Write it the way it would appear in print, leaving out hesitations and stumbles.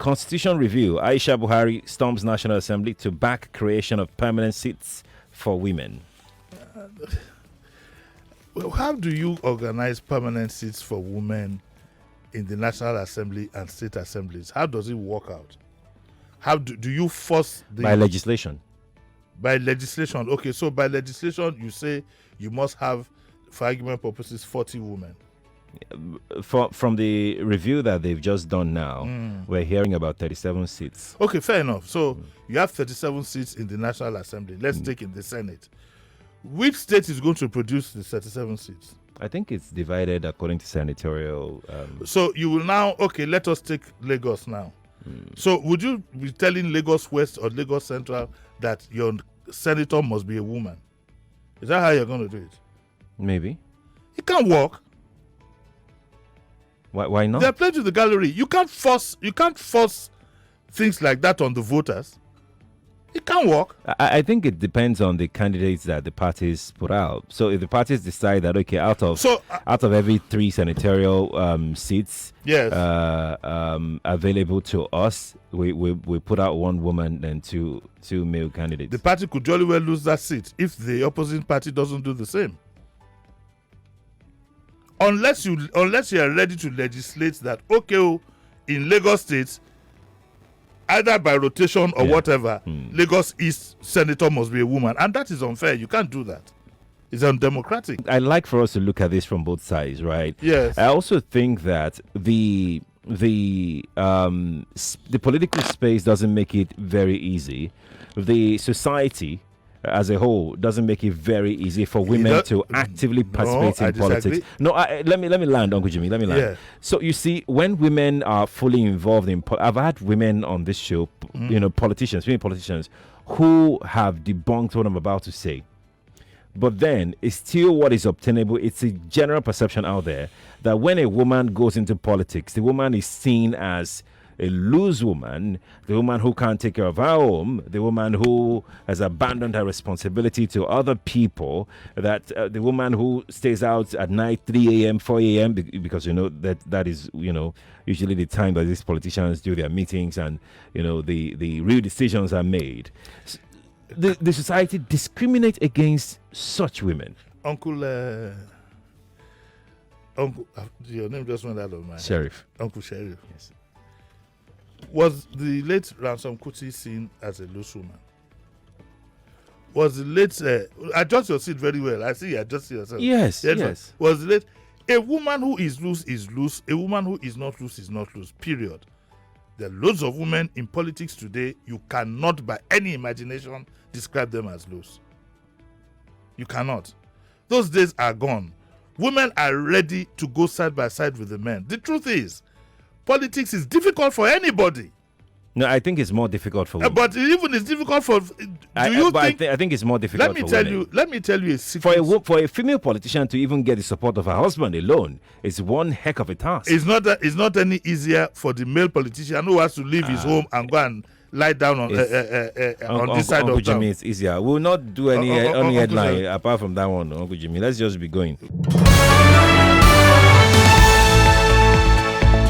Constitution review. Aisha Buhari storms National Assembly to back creation of permanent seats for women. Well, how do you organize permanent seats for women in the National Assembly and state assemblies? How does it work out? How do you force the... By legislation. By legislation. Okay, so by legislation, you say you must have, for argument purposes, 40 women. From the review that they've just done now, we're hearing about 37 seats. Okay, fair enough. So you have 37 seats in the National Assembly. Let's take in the Senate. Which state is going to produce the 37 seats? I think it's divided according to senatorial. So you will now, okay, let us take Lagos now. So would you be telling Lagos West or Lagos Central that your senator must be a woman? Is that how you're going to do it? Maybe. It can't work. Why not? They're playing to the gallery. You can't force things like that on the voters. It can't work. I think it depends on the candidates that the parties put out. So if the parties decide that, okay, out of every 3 senatorial seats yes. Available to us, we put out 1 woman and two male candidates. The party could jolly well lose that seat if the opposing party doesn't do the same. Unless you are ready to legislate that, okay, in Lagos State, either by rotation or whatever, Lagos East senator must be a woman, and that is unfair. You can't do that. It's undemocratic. I like for us to look at this from both sides, right? Yes. I also think that the political space doesn't make it very easy. The society as a whole doesn't make it very easy for women to actively participate in politics. No, let me land, Uncle Jimmy. Let me land. Yeah. So you see, when women are fully involved in, I've had women on this show, women politicians, who have debunked what I'm about to say. But then it's still what is obtainable. It's a general perception out there that when a woman goes into politics, the woman is seen as a loose woman, the woman who can't take care of her home, the woman who has abandoned her responsibility to other people, that the woman who stays out at night, 3 a.m., 4 a.m., because that is usually the time that these politicians do their meetings and the real decisions are made. The society discriminates against such women. Uncle, your name just went out of my head. Sheriff. Uncle Sheriff. Yes. Was the late Ransom Kuti seen as a loose woman? Was the late... adjust your seat very well. I see you adjust yourself. Yes. Was the late... A woman who is loose. A woman who is not loose, period. There are loads of women in politics today. You cannot, by any imagination, describe them as loose. You cannot. Those days are gone. Women are ready to go side by side with the men. The truth is, politics is difficult for anybody. No, I think it's more difficult for women. But even it's difficult for... I think it's more difficult for women. Let me tell you a secret. For a female politician to even get the support of her husband alone is one heck of a task. It's not any easier for the male politician who has to leave his home and go and lie down on this side Uncle of town. Jimmy, it's easier. We'll not do any headline apart from that one, Uncle Jimmy. Let's just be going.